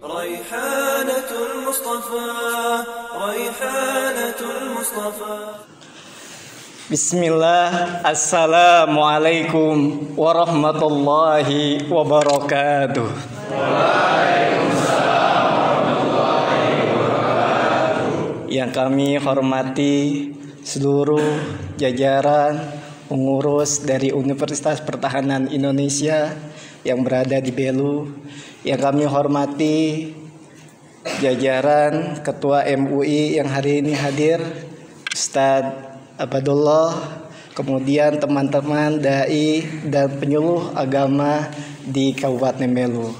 ريحانة المصطفى ريحانة المصطفى Bismillah, Assalamualaikum warahmatullahi wabarakatuh. Waalaikumsalam warahmatullahi wabarakatuh. Yang kami hormati seluruh jajaran pengurus dari Universitas Pertahanan Indonesia yang berada di Belu. Yang kami hormati jajaran Ketua MUI yang hari ini hadir, Ustadz Abadullah, kemudian teman-teman dai dan penyuluh agama di Kabupaten Belu,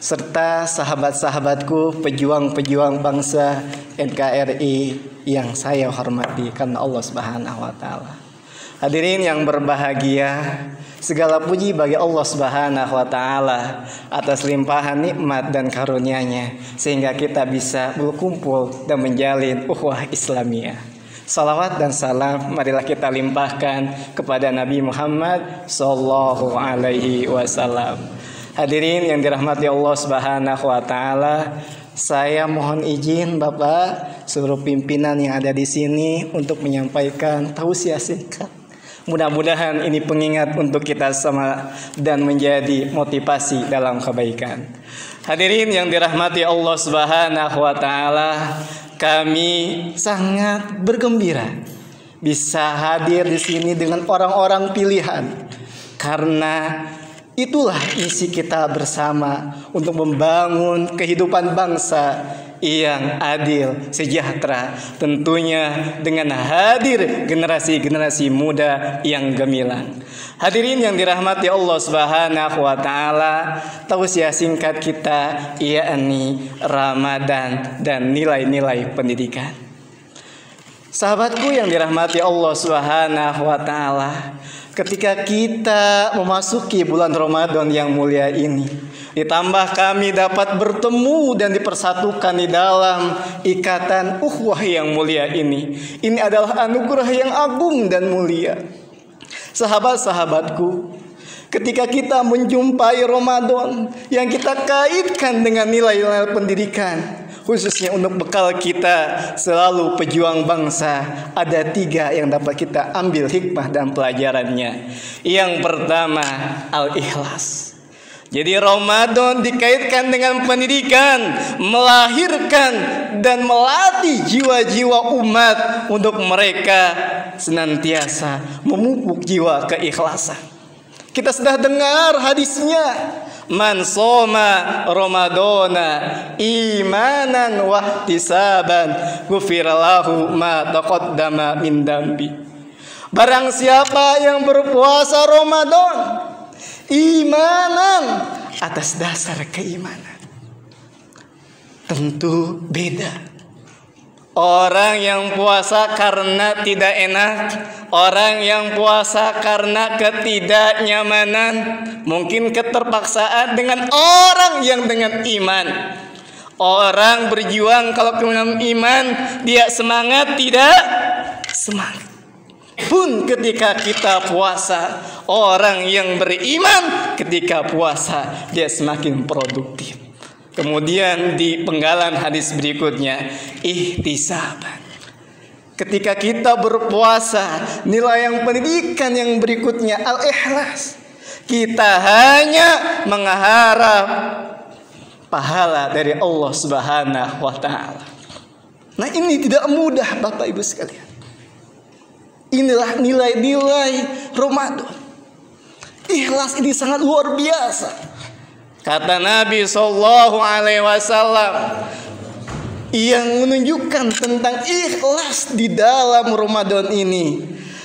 serta sahabat-sahabatku pejuang-pejuang bangsa NKRI yang saya hormati karena Allah Subhanahu wa taala. Hadirin yang berbahagia, segala puji bagi Allah Subhanahu wa taala atas limpahan nikmat dan karunia-Nya sehingga kita bisa berkumpul dan menjalin ukhuwah Islamiyah. Salawat dan salam marilah kita limpahkan kepada Nabi Muhammad sallallahu alaihi wasallam. Hadirin yang dirahmati Allah Subhanahu wa taala, saya mohon izin Bapak, seluruh pimpinan yang ada di sini untuk menyampaikan tausiah singkat. Mudah-mudahan ini pengingat untuk kita sama dan menjadi motivasi dalam kebaikan. Hadirin yang dirahmati Allah Subhanahu wa taala, kami sangat bergembira bisa hadir di sini dengan orang-orang pilihan, karena itulah misi kita bersama untuk membangun kehidupan bangsa yang adil, sejahtera, tentunya dengan hadir generasi-generasi muda yang gemilang. Hadirin yang dirahmati Allah Subhanahu wa taala, tausiah singkat kita yakni Ramadan dan nilai-nilai pendidikan. Sahabatku yang dirahmati Allah Subhanahu wa taala, ketika kita memasuki bulan Ramadan yang mulia ini, ditambah kami dapat bertemu dan dipersatukan di dalam ikatan ukhuwah yang mulia ini adalah anugerah yang agung dan mulia. Sahabat-sahabatku, ketika kita menjumpai Ramadan yang kita kaitkan dengan nilai-nilai pendidikan, khususnya untuk bekal kita selalu pejuang bangsa, ada 3 yang dapat kita ambil hikmah dan pelajarannya. Yang pertama, al-ikhlas. Jadi Ramadan dikaitkan dengan pendidikan, melahirkan dan melatih jiwa-jiwa umat untuk mereka senantiasa memupuk jiwa keikhlasan. Kita sudah dengar hadisnya, man soma Ramadana imanan wahtisaban ghufira lahu ma taqaddama min dambi. Barang siapa yang berpuasa Ramadan imanan, atas dasar keimanan, tentu beda. Orang yang puasa karena tidak enak, orang yang puasa karena ketidaknyamanan, mungkin keterpaksaan, dengan orang yang dengan iman. Orang berjuang kalau dengan iman, dia semangat tidak semangat. Pun ketika kita puasa, orang yang beriman ketika puasa dia semakin produktif. Kemudian di penggalan hadis berikutnya, ihtisaban. Ketika kita berpuasa, nilai yang pendidikan yang berikutnya al-ikhlas. Kita hanya mengharap pahala dari Allah Subhanahu wa taala. Nah, ini tidak mudah Bapak Ibu sekalian. Inilah nilai-nilai Ramadan. Ikhlas ini sangat luar biasa. Kata Nabi sallallahu alaihi wasallam yang menunjukkan tentang ikhlas di dalam Ramadan ini,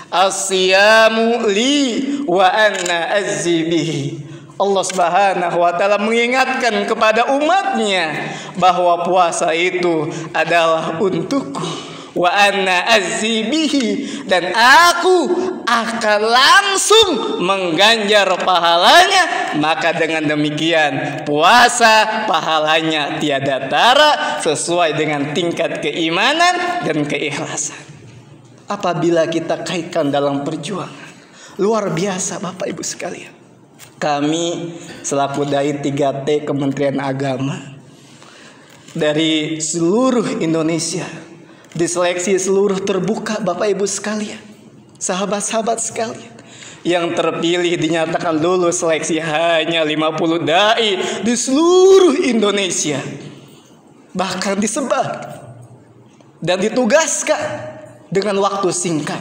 as-siyamu li wa anna azzibihi. Allah Subhanahu wa taala mengingatkan kepada umatnya bahwa puasa itu adalah untukku, wa anna azzibihi, dan aku akan langsung mengganjar pahalanya. Maka dengan demikian puasa pahalanya tiada tara sesuai dengan tingkat keimanan dan keikhlasan. Apabila kita kaitkan dalam perjuangan, luar biasa Bapak Ibu sekalian. Kami selaku dai 3T Kementerian Agama dari seluruh Indonesia, diseleksi seluruh terbuka Bapak Ibu sekalian, sahabat-sahabat sekalian. Yang terpilih dinyatakan lulus seleksi hanya 50 dai di seluruh Indonesia. Bahkan disebar dan ditugaskan dengan waktu singkat.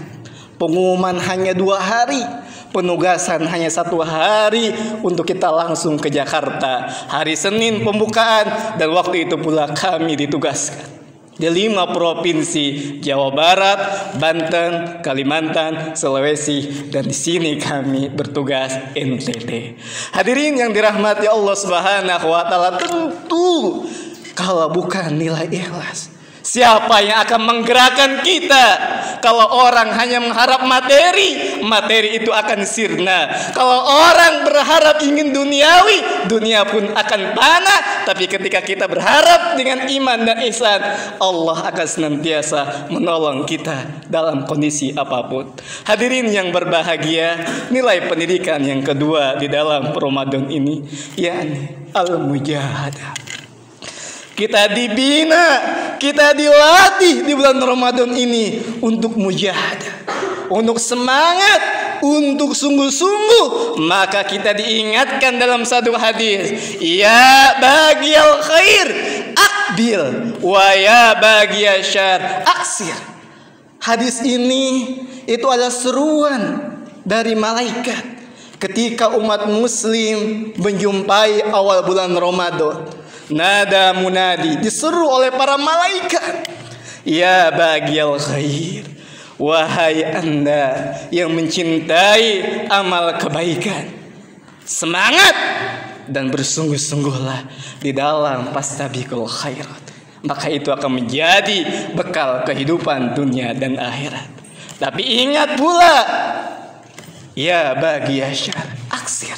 Pengumuman hanya 2 hari, penugasan hanya 1 hari untuk kita langsung ke Jakarta. Hari Senin pembukaan, dan waktu itu pula kami ditugaskan di 5 provinsi: Jawa Barat, Banten, Kalimantan, Sulawesi, dan di sini kami bertugas NTT. Hadirin yang dirahmati Allah Subhanahu wa taala, tentu kalau bukan nilai ikhlas, siapa yang akan menggerakkan kita? Kalau orang hanya mengharap materi, materi itu akan sirna. Kalau orang berharap ingin duniawi, dunia pun akan panah. Tapi ketika kita berharap dengan iman dan ihsan, Allah akan senantiasa menolong kita dalam kondisi apapun. Hadirin yang berbahagia, nilai pendidikan yang kedua di dalam Ramadan ini, yakni al-mujahadah. Kita dibina, kita dilatih di bulan Ramadan ini untuk mujahadah, untuk semangat, untuk sungguh-sungguh. Maka kita diingatkan dalam satu hadis, ya bagial khair akbil, wa ya bagial syar aksir. Hadis ini itu adalah seruan dari malaikat ketika umat muslim menjumpai awal bulan Ramadan. Nada munadi, diseru oleh para malaikat, ya bagial khair, wahai Anda yang mencintai amal kebaikan, semangat dan bersungguh-sungguhlah di dalam fastabiqul khairat. Maka itu akan menjadi bekal kehidupan dunia dan akhirat. Tapi ingat pula, ya bagial syar aksir,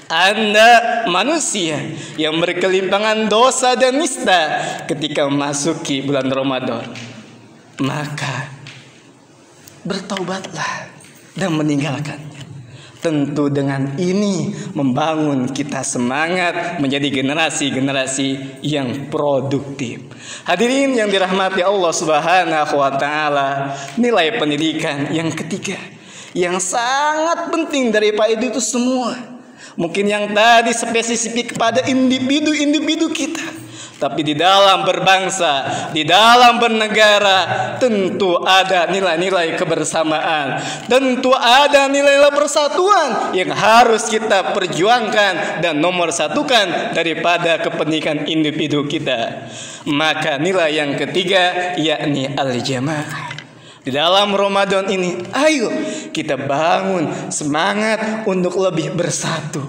Anda manusia yang berkelimpangan dosa dan nista ketika memasuki bulan Ramadan, maka bertaubatlah dan meninggalkannya. Tentu dengan ini membangun kita semangat menjadi generasi-generasi yang produktif. Hadirin yang dirahmati Allah Subhanahu wa taala, nilai pendidikan yang ketiga yang sangat penting daripada itu semua. Mungkin yang tadi spesifik kepada individu-individu kita, tapi di dalam berbangsa, di dalam bernegara, tentu ada nilai-nilai kebersamaan, tentu ada nilai-nilai persatuan yang harus kita perjuangkan dan nomor satukan daripada kepentingan individu kita. Maka nilai yang ketiga yakni al-jamaah. Di dalam Ramadan ini, ayo kita bangun semangat untuk lebih bersatu,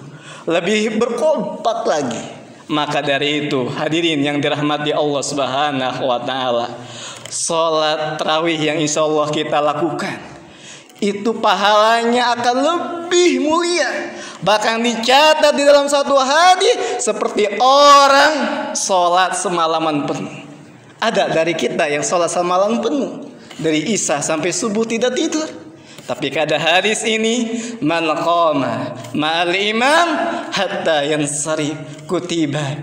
lebih berkompak lagi. Maka dari itu, hadirin yang dirahmati Allah Subhanahu wa taala, salat tarawih yang insya Allah kita lakukan, itu pahalanya akan lebih mulia. Bahkan dicatat di dalam satu hadis seperti orang salat semalaman penuh. Ada dari kita yang salat semalaman penuh, dari isya sampai subuh tidak tidur. Tapi pada hadis ini, man qama ma'al imam hatta yansarif kutiba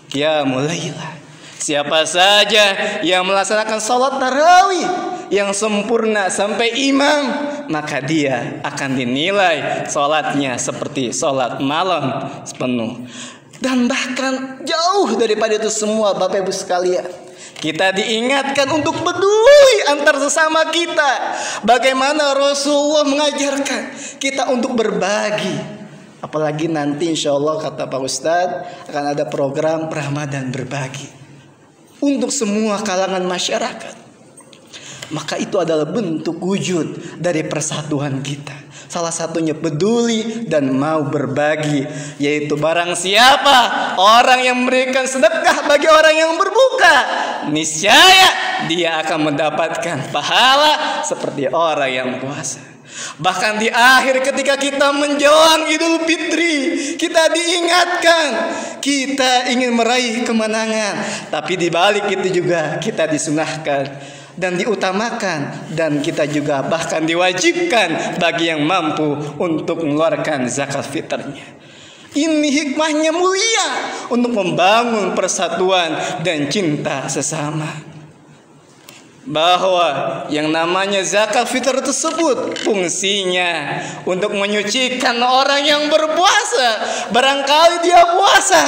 qiyamul lailah. Siapa saja yang melaksanakan salat tarawih yang sempurna sampai imam, maka dia akan dinilai salatnya seperti salat malam penuh. Dan bahkan jauh daripada itu semua, Bapak Ibu sekalian, kita diingatkan untuk peduli antar sesama kita. Bagaimana Rasulullah mengajarkan kita untuk berbagi. Apalagi nanti insya Allah kata Pak Ustadz akan ada program Ramadan berbagi untuk semua kalangan masyarakat. Maka itu adalah bentuk wujud dari persatuan kita. Salah satunya peduli dan mau berbagi, yaitu barang siapa orang yang memberikan sedekah bagi orang yang berbuka, niscaya dia akan mendapatkan pahala seperti orang yang puasa. Bahkan di akhir ketika kita menjelang Idul Fitri, kita diingatkan kita ingin meraih kemenangan, tapi di balik itu juga kita disunahkan dan diutamakan, dan kita juga bahkan diwajibkan bagi yang mampu untuk mengeluarkan zakat fitrnya. Ini hikmahnya mulia untuk membangun persatuan dan cinta sesama. Bahwa yang namanya zakat fitrah tersebut fungsinya untuk menyucikan orang yang berpuasa. Barangkali dia puasa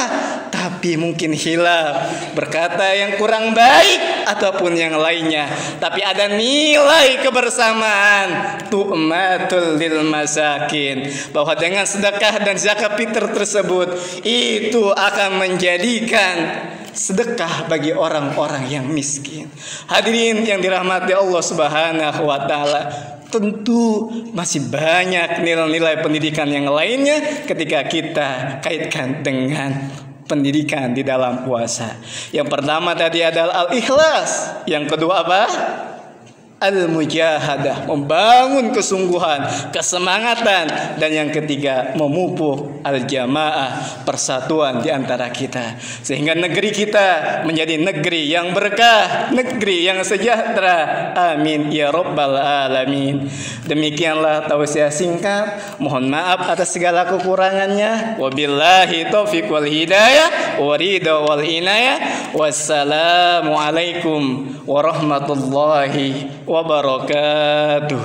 tapi mungkin hilaf, berkata yang kurang baik ataupun yang lainnya, tapi ada nilai kebersamaan, tu'matul lil masakin, bahwa dengan sedekah dan zakat fitrah tersebut itu akan menjadikan sedekah bagi orang-orang yang miskin. Hadirin yang dirahmati Allah Subhanahu wa taala, tentu masih banyak nilai-nilai pendidikan yang lainnya ketika kita kaitkan dengan pendidikan di dalam puasa. Yang pertama tadi adalah al-ikhlas, yang kedua apa? Al-mujahadah, membangun kesungguhan, kesemangatan, dan yang ketiga memupuk al-jamaah, persatuan di antara kita, sehingga negeri kita menjadi negeri yang berkah, negeri yang sejahtera. Amin ya rabbal alamin. Demikianlah tausiah singkat. Mohon maaf atas segala kekurangannya. Wabillahi taufiq wal hidayah wa ridha wal inayah. Wassalamualaikum warahmatullahi wabarakatuh.